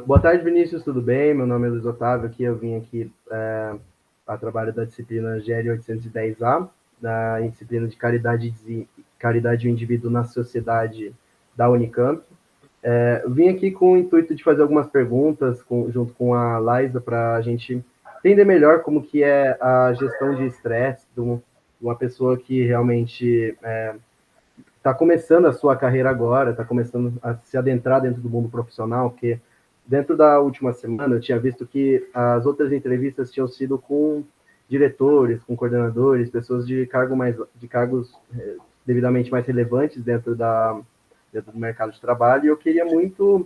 Boa tarde, Vinícius, tudo bem? Meu nome é Luiz Otávio, eu vim aqui a trabalho da disciplina GL 810A, da disciplina de caridade do indivíduo na sociedade da Unicamp. Eu vim aqui com o intuito de fazer algumas perguntas junto com a Laisa para a gente entender melhor como que é a gestão de estresse de uma pessoa que realmente está começando a sua carreira agora, está começando a se adentrar dentro do mundo profissional, porque dentro da última semana eu tinha visto que as outras entrevistas tinham sido com diretores, com coordenadores, pessoas de cargos devidamente mais relevantes dentro do mercado de trabalho, e eu queria muito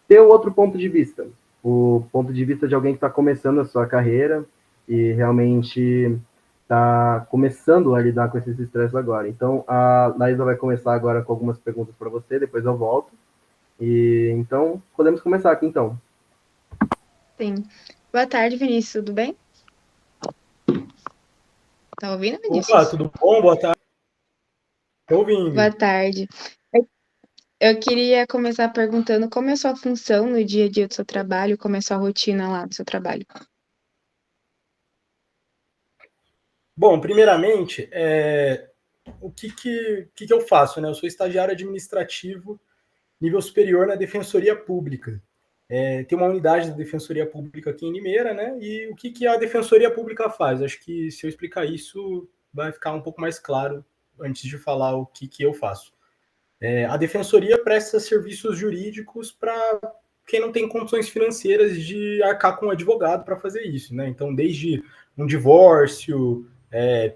ter o outro ponto de vista, o ponto de vista de alguém que está começando a sua carreira e realmente está começando a lidar com esses estresses agora. Então, a Laísa vai começar agora com algumas perguntas para você, depois eu volto. E então, podemos começar aqui então. Sim. Boa tarde, Vinícius, tudo bem? Tá ouvindo, Opa, Vinícius? tudo bom? Boa tarde. Tô Boa ouvindo. tarde. Eu queria começar perguntando como é a sua função no dia a dia do seu trabalho, como é a sua rotina lá do seu trabalho. Bom, primeiramente, o que eu faço, né? Eu sou estagiário administrativo nível superior na Defensoria Pública. Tem uma unidade da Defensoria Pública aqui em Limeira, né? E o que a Defensoria Pública faz? Acho que se eu explicar isso, vai ficar um pouco mais claro antes de falar o que eu faço. A Defensoria presta serviços jurídicos para quem não tem condições financeiras de arcar com um advogado para fazer isso, né? Então, desde um divórcio,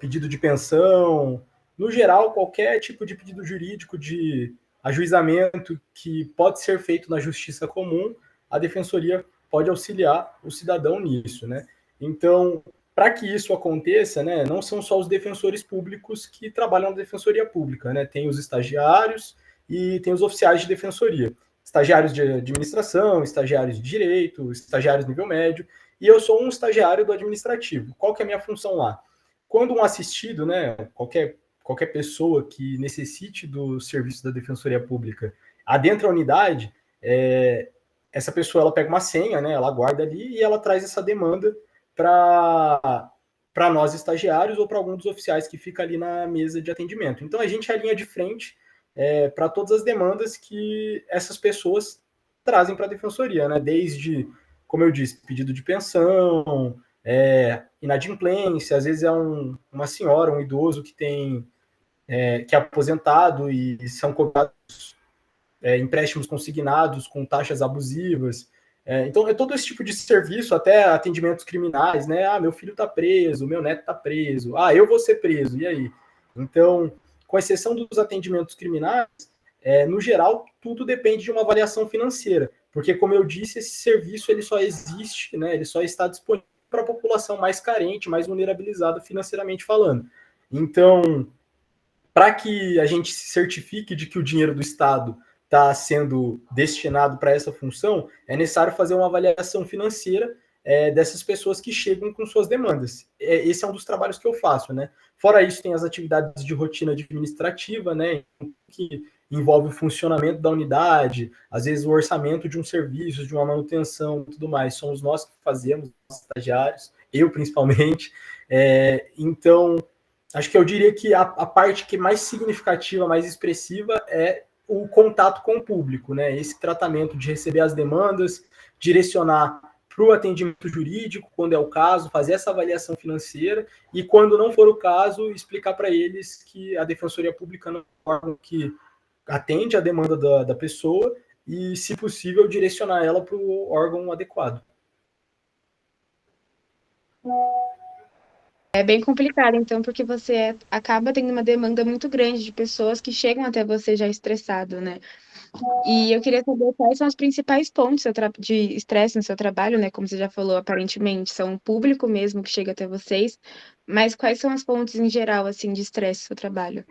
pedido de pensão, no geral, qualquer tipo de pedido jurídico de ajuizamento que pode ser feito na justiça comum, a Defensoria pode auxiliar o cidadão nisso, né? Então, para que isso aconteça, né, não são só os defensores públicos que trabalham na defensoria pública, né? Tem os estagiários e tem os oficiais de defensoria. Estagiários de administração, estagiários de direito, estagiários nível médio, e eu sou um estagiário do administrativo. Qual que é a minha função lá? Quando um assistido, né, qualquer pessoa que necessite do serviço da defensoria pública adentra a unidade, essa pessoa ela pega uma senha, né, ela guarda ali e ela traz essa demanda para nós estagiários ou para algum dos oficiais que fica ali na mesa de atendimento. Então a gente é a linha de frente para todas as demandas que essas pessoas trazem para a defensoria, né? Desde, como eu disse, pedido de pensão, inadimplência, às vezes é uma senhora, um idoso que que é aposentado e são cobrados empréstimos consignados com taxas abusivas. Então, é todo esse tipo de serviço, até atendimentos criminais, né? Ah, meu filho está preso, meu neto está preso, ah, eu vou ser preso, e aí? Então, com exceção dos atendimentos criminais, no geral, tudo depende de uma avaliação financeira, porque, como eu disse, esse serviço ele só existe, né? Ele só está disponível para a população mais carente, mais vulnerabilizada financeiramente falando. Então, para que a gente se certifique de que o dinheiro do Estado está sendo destinado para essa função, é necessário fazer uma avaliação financeira dessas pessoas que chegam com suas demandas. Esse é um dos trabalhos que eu faço, né? Fora isso, tem as atividades de rotina administrativa, né? Que envolve o funcionamento da unidade, às vezes o orçamento de um serviço, de uma manutenção e tudo mais. Somos nós que fazemos, os estagiários, eu principalmente. Então, acho que eu diria que a parte que é mais significativa, mais expressiva é o contato com o público, né? Esse tratamento de receber as demandas, direcionar para o atendimento jurídico, quando é o caso, fazer essa avaliação financeira e, quando não for o caso, explicar para eles que a Defensoria Pública não é um órgão que atende a demanda da pessoa e, se possível, direcionar ela para o órgão adequado. É bem complicado, então, porque você acaba tendo uma demanda muito grande de pessoas que chegam até você já estressado, né? E eu queria saber quais são os principais pontos de estresse no seu trabalho, né? Como você já falou, aparentemente são o público mesmo que chega até vocês, mas quais são os pontos em geral, assim, de estresse no seu trabalho?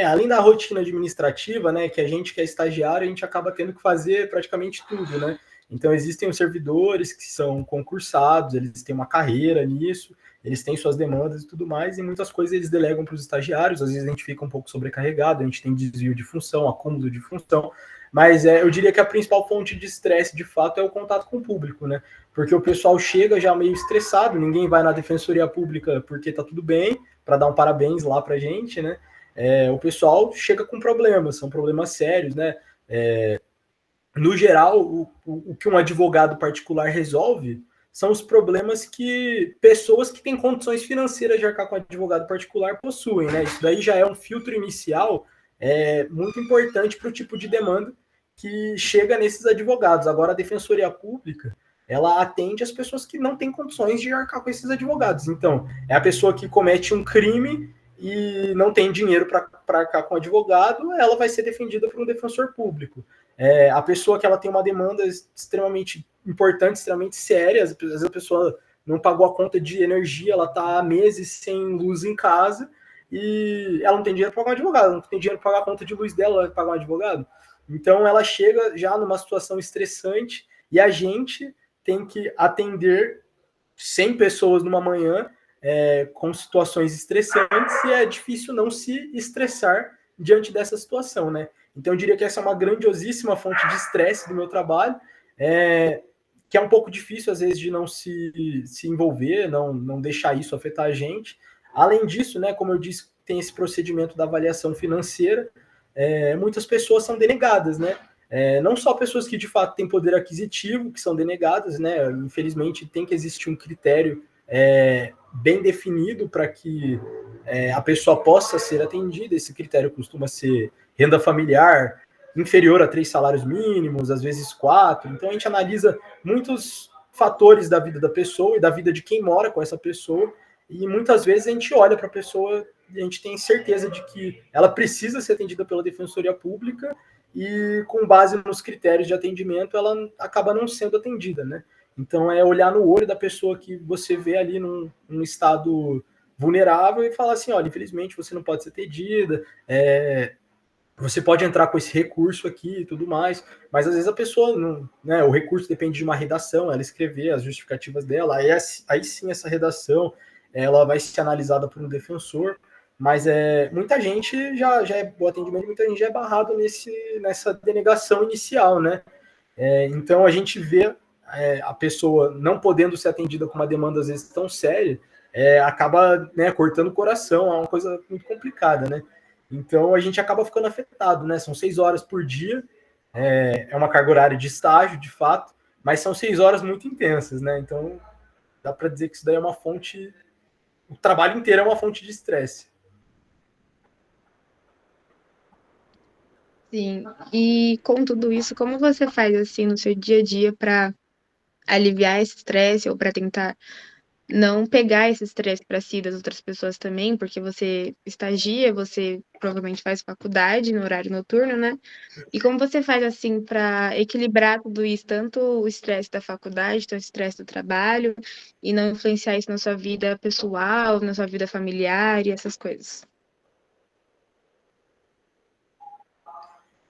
Além da rotina administrativa, né, que a gente que é estagiário, a gente acaba tendo que fazer praticamente tudo, né? Então, existem os servidores que são concursados, eles têm uma carreira nisso, eles têm suas demandas e tudo mais, e muitas coisas eles delegam para os estagiários, às vezes a gente fica um pouco sobrecarregado, a gente tem desvio de função, acúmulo de função, mas eu diria que a principal fonte de estresse, de fato, é o contato com o público, né? Porque o pessoal chega já meio estressado, ninguém vai na defensoria pública porque tá tudo bem, para dar um parabéns lá pra gente, né? O pessoal chega com problemas, são problemas sérios, né? No geral, o que um advogado particular resolve são os problemas que pessoas que têm condições financeiras de arcar com advogado particular possuem, né? Isso daí já é um filtro inicial muito importante para o tipo de demanda que chega nesses advogados. Agora, a defensoria pública, ela atende as pessoas que não têm condições de arcar com esses advogados. Então, é a pessoa que comete um crime e não tem dinheiro para arcar com advogado, ela vai ser defendida por um defensor público. A pessoa que ela tem uma demanda extremamente importante, extremamente séria, às vezes a pessoa não pagou a conta de energia, ela está há meses sem luz em casa e ela não tem dinheiro para pagar um advogado, não tem dinheiro para pagar a conta de luz dela, ela vai pagar um advogado. Então ela chega já numa situação estressante e a gente tem que atender 100 pessoas numa manhã com situações estressantes e é difícil não se estressar diante dessa situação, né? Então, eu diria que essa é uma grandiosíssima fonte de estresse do meu trabalho, que é um pouco difícil, às vezes, de não se envolver, não deixar isso afetar a gente. Além disso, né, como eu disse, tem esse procedimento da avaliação financeira, muitas pessoas são denegadas, né? Não só pessoas que, de fato, têm poder aquisitivo, que são denegadas, né? Infelizmente, tem que existir um critério bem definido para que a pessoa possa ser atendida. Esse critério costuma ser renda familiar inferior a 3 salários mínimos, às vezes 4. Então, a gente analisa muitos fatores da vida da pessoa e da vida de quem mora com essa pessoa, e muitas vezes a gente olha para a pessoa e a gente tem certeza de que ela precisa ser atendida pela Defensoria Pública e, com base nos critérios de atendimento, ela acaba não sendo atendida, né? Então, é olhar no olho da pessoa que você vê ali num estado vulnerável e falar assim, olha, infelizmente você não pode ser atendida, você pode entrar com esse recurso aqui e tudo mais, mas às vezes a pessoa não, né? O recurso depende de uma redação, ela escrever as justificativas dela, aí sim essa redação ela vai ser analisada por um defensor, mas muita gente o atendimento, muita gente já é barrado nessa denegação inicial, né? Então a gente vê a pessoa não podendo ser atendida com uma demanda às vezes tão séria, acaba, né, cortando o coração, é uma coisa muito complicada, né? Então a gente acaba ficando afetado, né? São 6 horas por dia, é uma carga horária de estágio, de fato, mas são 6 horas muito intensas, né? Então dá para dizer que isso daí é uma fonte, o trabalho inteiro é uma fonte de estresse. Sim. E com tudo isso, como você faz assim no seu dia a dia para aliviar esse estresse ou para tentar não pegar esse estresse para si das outras pessoas também, porque você estagia, você provavelmente faz faculdade no horário noturno, né? E como você faz assim para equilibrar tudo isso, tanto o estresse da faculdade, tanto o estresse do trabalho, e não influenciar isso na sua vida pessoal, na sua vida familiar e essas coisas?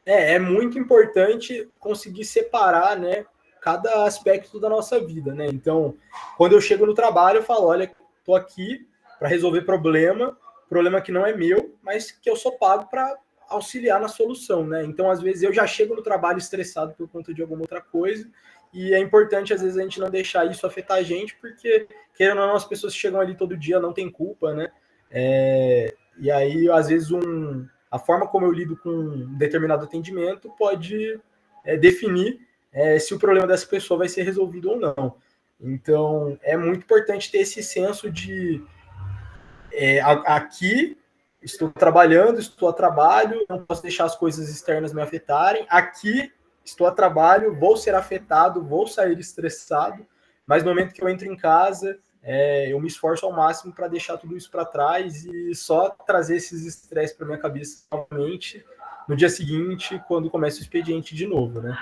É muito importante conseguir separar, né, cada aspecto da nossa vida, né? Então, quando eu chego no trabalho, eu falo, olha, tô aqui para resolver problema que não é meu, mas que eu sou pago para auxiliar na solução, né? Então, às vezes eu já chego no trabalho estressado por conta de alguma outra coisa, e é importante às vezes a gente não deixar isso afetar a gente, porque querendo ou não, as pessoas que chegam ali todo dia não têm culpa, né? E aí, às vezes, a forma como eu lido com um determinado atendimento pode definir se o problema dessa pessoa vai ser resolvido ou não. Então, é muito importante ter esse senso de aqui estou trabalhando, estou a trabalho, não posso deixar as coisas externas me afetarem. Aqui estou a trabalho, vou ser afetado, vou sair estressado, mas no momento que eu entro em casa, eu me esforço ao máximo para deixar tudo isso para trás e só trazer esses estresses para minha cabeça novamente no dia seguinte, quando começa o expediente de novo, né?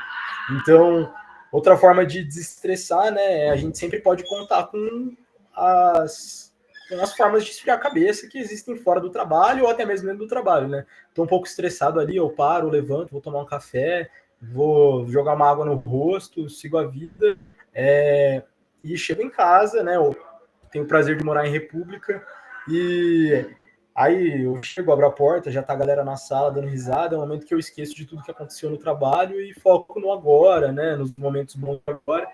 Então, outra forma de desestressar, né? A gente sempre pode contar com as formas de esfriar a cabeça que existem fora do trabalho ou até mesmo dentro do trabalho, né? Estou um pouco estressado ali, eu paro, levanto, vou tomar um café, vou jogar uma água no rosto, sigo a vida, e chego em casa, né? Eu tenho o prazer de morar em República, e aí eu chego, abro a porta, já tá a galera na sala dando risada, é um momento que eu esqueço de tudo que aconteceu no trabalho e foco no agora, né? Nos momentos bons do agora.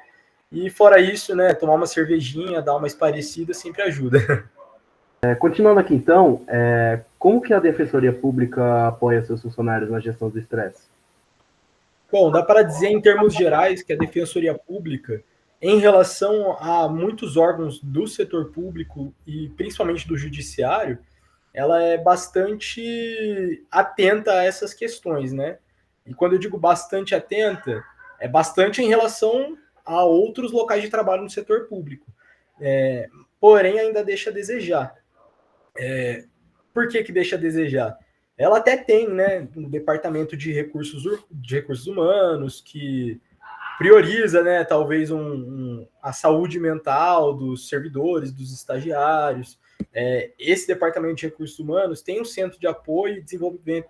E fora isso, né? Tomar uma cervejinha, dar uma esparecida sempre ajuda. Continuando aqui então, como que a Defensoria Pública apoia seus funcionários na gestão do estresse? Bom, dá para dizer em termos gerais que a Defensoria Pública, em relação a muitos órgãos do setor público e principalmente do judiciário, ela é bastante atenta a essas questões, né? E quando eu digo bastante atenta, é bastante em relação a outros locais de trabalho no setor público. Porém, ainda deixa a desejar. Por que deixa a desejar? Ela até tem, né, um departamento de recursos humanos que prioriza, né, talvez a saúde mental dos servidores, dos estagiários. Esse departamento de recursos humanos tem um centro de apoio e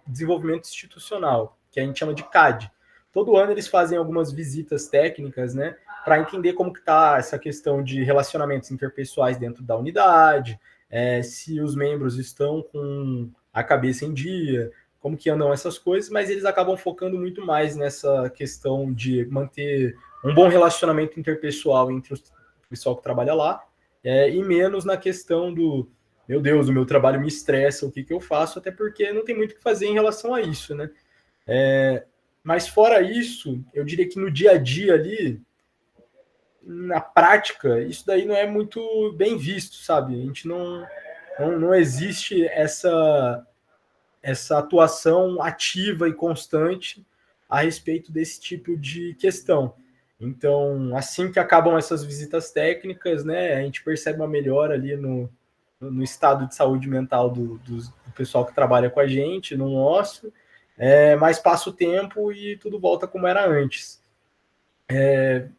desenvolvimento institucional, que a gente chama de CAD. Todo ano eles fazem algumas visitas técnicas, né, para entender como que está essa questão de relacionamentos interpessoais dentro da unidade, se os membros estão com a cabeça em dia, como que andam essas coisas, mas eles acabam focando muito mais nessa questão de manter um bom relacionamento interpessoal entre o pessoal que trabalha lá, e menos na questão do, meu Deus, o meu trabalho me estressa, o que eu faço, até porque não tem muito o que fazer em relação a isso, né? Mas fora isso, eu diria que no dia a dia ali, na prática, isso daí não é muito bem visto, sabe? A gente não existe essa atuação ativa e constante a respeito desse tipo de questão. Então, assim que acabam essas visitas técnicas, né, a gente percebe uma melhora ali no estado de saúde mental do pessoal que trabalha com a gente, no nosso, mas passa o tempo e tudo volta como era antes.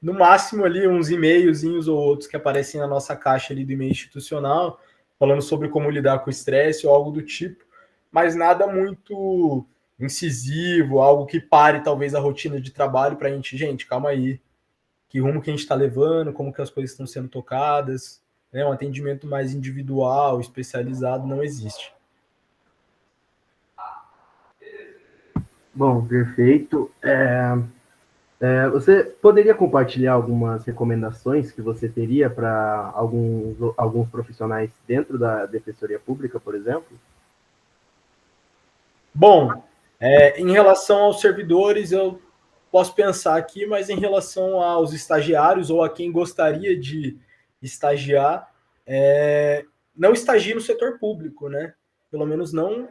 No máximo ali uns e-mailzinhos ou outros que aparecem na nossa caixa ali do e-mail institucional, falando sobre como lidar com o estresse ou algo do tipo, mas nada muito incisivo, algo que pare talvez a rotina de trabalho para a gente, calma aí, que rumo que a gente está levando, como que as coisas estão sendo tocadas, né? Um atendimento mais individual, especializado, não existe. Bom, perfeito. Você poderia compartilhar algumas recomendações que você teria para alguns profissionais dentro da Defensoria Pública, por exemplo? Bom, em relação aos servidores, eu posso pensar aqui, mas em relação aos estagiários ou a quem gostaria de estagiar, não estagie no setor público, né? Pelo menos não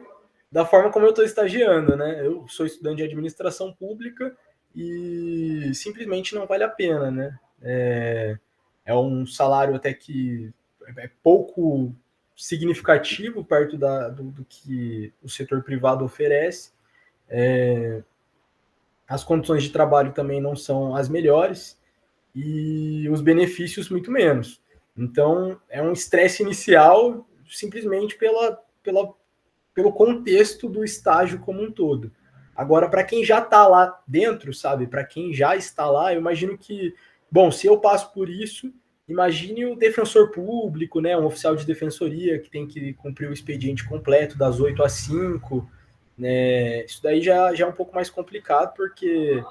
da forma como eu estou estagiando, né? Eu sou estudante de administração pública e simplesmente não vale a pena, né? É um salário até que é pouco significativo perto do que o setor privado oferece. As condições de trabalho também não são as melhores e os benefícios muito menos. Então, é um estresse inicial simplesmente pelo contexto do estágio como um todo. Agora, para quem já está lá dentro, sabe? Para quem já está lá, eu imagino que, bom, se eu passo por isso, imagine o defensor público, né? Um oficial de defensoria que tem que cumprir o expediente completo das 8 às 5, né? Isso daí já é um pouco mais complicado, porque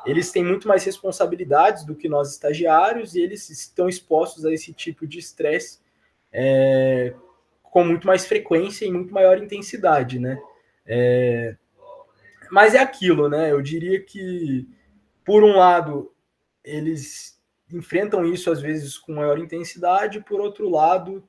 eles têm muito mais responsabilidades do que nós estagiários e eles estão expostos a esse tipo de estresse com muito mais frequência e muito maior intensidade, né? Mas é aquilo, né? Eu diria que, por um lado, eles enfrentam isso às vezes com maior intensidade, por outro lado,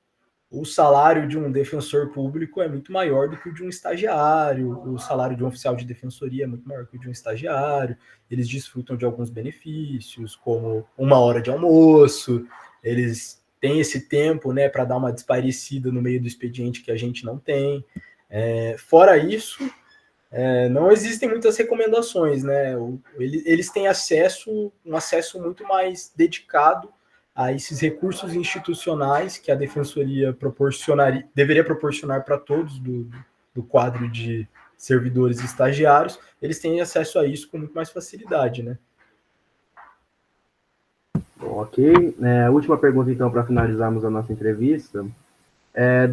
o salário de um defensor público é muito maior do que o de um estagiário, o salário de um oficial de defensoria é muito maior que o de um estagiário, eles desfrutam de alguns benefícios, como 1 hora de almoço, eles têm esse tempo, né, para dar uma desparecida no meio do expediente que a gente não tem. Fora isso, não existem muitas recomendações, né? Eles têm um acesso muito mais dedicado a esses recursos institucionais que a Defensoria deveria proporcionar para todos do quadro de servidores e estagiários, eles têm acesso a isso com muito mais facilidade, né? Bom, ok. Última pergunta, então, para finalizarmos a nossa entrevista.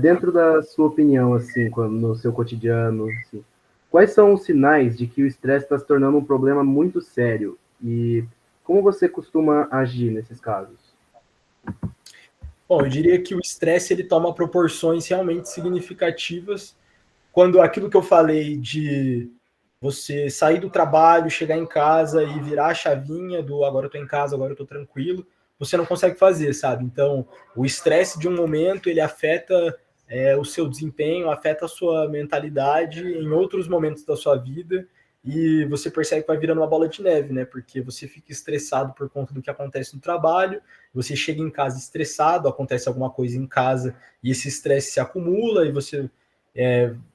Dentro da sua opinião, assim, no seu cotidiano, assim, quais são os sinais de que o estresse está se tornando um problema muito sério? E como você costuma agir nesses casos? Bom, eu diria que o estresse ele toma proporções realmente significativas quando aquilo que eu falei de você sair do trabalho, chegar em casa e virar a chavinha do agora eu tô em casa, agora eu tô tranquilo, você não consegue fazer, sabe? Então, o estresse de um momento, ele afeta o seu desempenho, afeta a sua mentalidade em outros momentos da sua vida e você percebe que vai virando uma bola de neve, né? Porque você fica estressado por conta do que acontece no trabalho, você chega em casa estressado, acontece alguma coisa em casa e esse estresse se acumula e você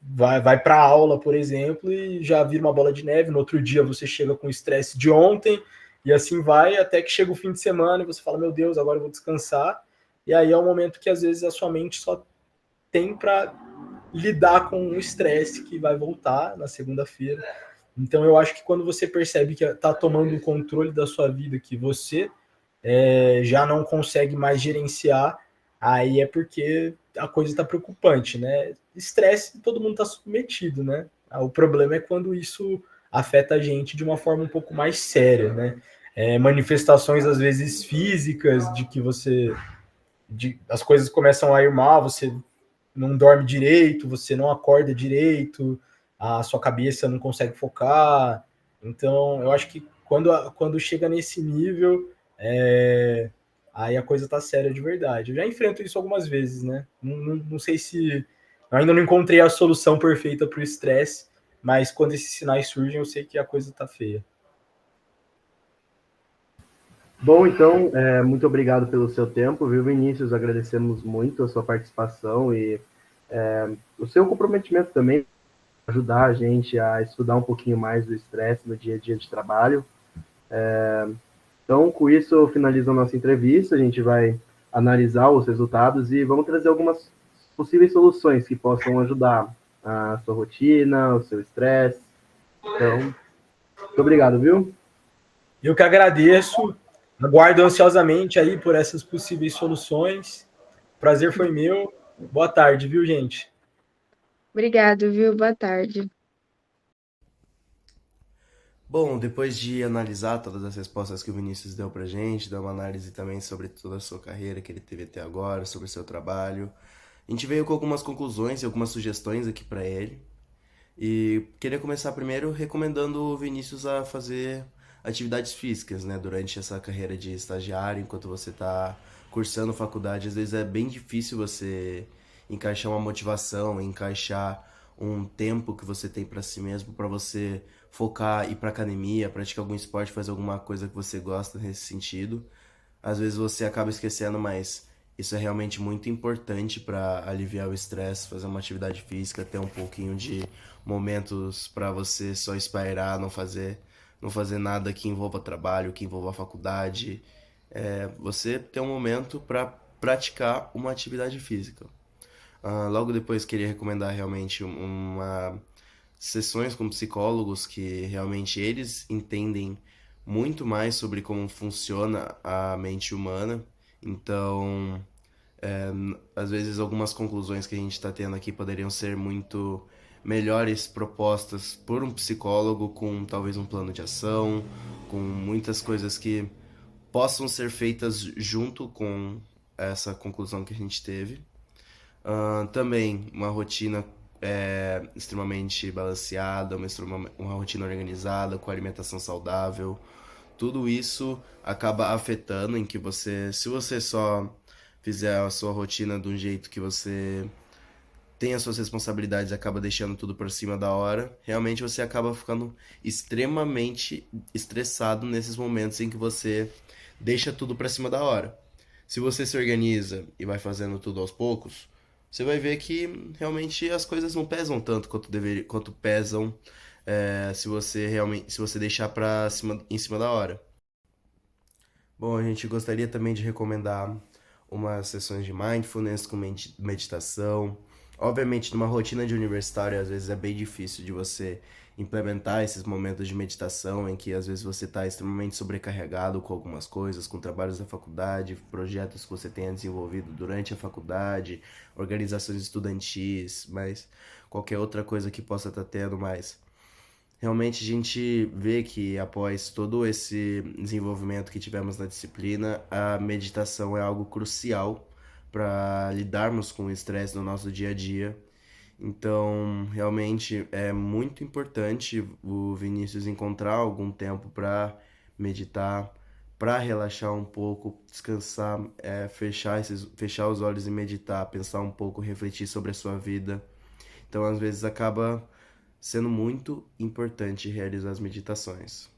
vai para a aula, por exemplo, e já vira uma bola de neve. No outro dia você chega com o estresse de ontem, e assim vai, até que chega o fim de semana e você fala: meu Deus, agora eu vou descansar. E aí é um momento que às vezes a sua mente só tem para lidar com o estresse que vai voltar na segunda-feira. Então eu acho que quando você percebe que está tomando o controle da sua vida, que você já não consegue mais gerenciar, aí é porque a coisa está preocupante, né? Estresse, todo mundo está submetido, né? O problema é quando isso afeta a gente de uma forma um pouco mais séria, né? Manifestações, às vezes, físicas, de que as coisas começam a ir mal, você não dorme direito, você não acorda direito, a sua cabeça não consegue focar. Então, eu acho que quando chega nesse nível, aí a coisa tá séria de verdade. Eu já enfrento isso algumas vezes, né? Não sei se. Eu ainda não encontrei a solução perfeita para o estresse, mas quando esses sinais surgem, eu sei que a coisa tá feia. Bom, então, muito obrigado pelo seu tempo, viu, Vinícius? Agradecemos muito a sua participação e o seu comprometimento também, ajudar a gente a estudar um pouquinho mais do estresse no dia a dia de trabalho. Então, com isso, finaliza a nossa entrevista, a gente vai analisar os resultados e vamos trazer algumas possíveis soluções que possam ajudar a sua rotina, o seu estresse. Então, muito obrigado, viu? Eu que agradeço, aguardo ansiosamente aí por essas possíveis soluções. O prazer foi meu. Boa tarde, viu, gente? Obrigado, viu? Boa tarde. Bom, depois de analisar todas as respostas que o Vinícius deu pra gente, dar uma análise também sobre toda a sua carreira que ele teve até agora, sobre o seu trabalho, a gente veio com algumas conclusões e algumas sugestões aqui pra ele. E queria começar primeiro recomendando o Vinícius a fazer atividades físicas, né, durante essa carreira de estagiário, enquanto você está cursando faculdade. Às vezes é bem difícil você encaixar uma motivação, encaixar um tempo que você tem para si mesmo, para você focar, ir para academia, praticar algum esporte, fazer alguma coisa que você gosta nesse sentido. Às vezes você acaba esquecendo, mas isso é realmente muito importante para aliviar o estresse, fazer uma atividade física, ter um pouquinho de momentos para você só espairar, não fazer nada que envolva trabalho, que envolva faculdade. Você ter um momento para praticar uma atividade física. Logo depois queria recomendar realmente uma sessões com psicólogos que realmente eles entendem muito mais sobre como funciona a mente humana. Então, às vezes algumas conclusões que a gente está tendo aqui poderiam ser muito melhores propostas por um psicólogo com talvez um plano de ação, com muitas coisas que possam ser feitas junto com essa conclusão que a gente teve. Também uma rotina extremamente balanceada, uma rotina organizada, com alimentação saudável. Tudo isso acaba afetando em que você, se você só fizer a sua rotina de um jeito que você tem as suas responsabilidades e acaba deixando tudo por cima da hora, realmente você acaba ficando extremamente estressado nesses momentos em que você deixa tudo para cima da hora. Se você se organiza e vai fazendo tudo aos poucos, você vai ver que realmente as coisas não pesam tanto quanto pesam se você deixar em cima da hora. Bom, a gente gostaria também de recomendar umas sessões de mindfulness com meditação, Obviamente, numa rotina de universitário, às vezes é bem difícil de você implementar esses momentos de meditação em que às vezes você está extremamente sobrecarregado com algumas coisas, com trabalhos da faculdade, projetos que você tenha desenvolvido durante a faculdade, organizações estudantis, mas qualquer outra coisa que possa estar tendo mais. Realmente a gente vê que após todo esse desenvolvimento que tivemos na disciplina, a meditação é algo crucial para lidarmos com o estresse no nosso dia a dia. Então, realmente é muito importante o Vinícius encontrar algum tempo para meditar, para relaxar um pouco, descansar, fechar os olhos e meditar, pensar um pouco, refletir sobre a sua vida. Então, às vezes acaba sendo muito importante realizar as meditações.